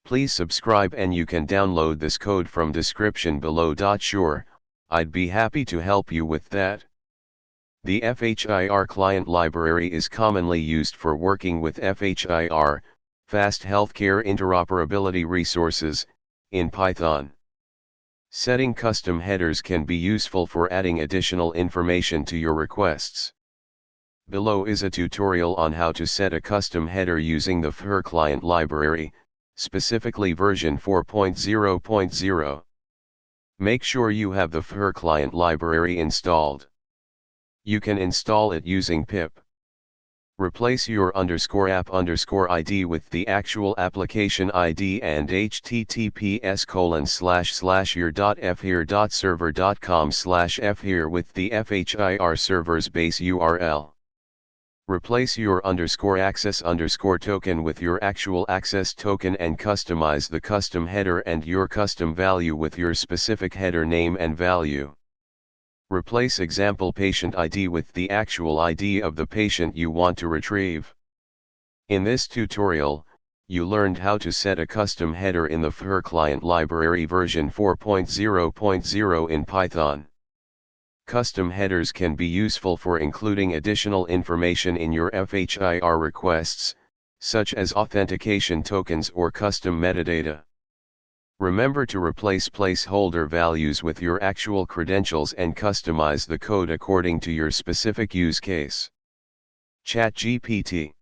Please subscribe and you can download this code from description below. Sure, I'd be happy to help you with that. The FHIRclient library is commonly used for working with FHIR, Fast Healthcare Interoperability Resources, in Python. Setting custom headers can be useful for adding additional information to your requests. Below is a tutorial on how to set a custom header using the FHIRclient library, specifically version 4.0.0. Make sure you have the FHIRclient library installed. You can install it using pip. Replace your _app_id with the actual application ID and https://your.fhir.server.com/FHIR with the FHIR server's base URL. Replace your _access_token with your actual access token and customize the custom header and your custom value with your specific header name and value. Replace example patient ID with the actual ID of the patient you want to retrieve. In this tutorial, you learned how to set a custom header in the FHIRclient library version 4.0.0 in Python. Custom headers can be useful for including additional information in your FHIR requests, such as authentication tokens or custom metadata. Remember to replace placeholder values with your actual credentials and customize the code according to your specific use case. ChatGPT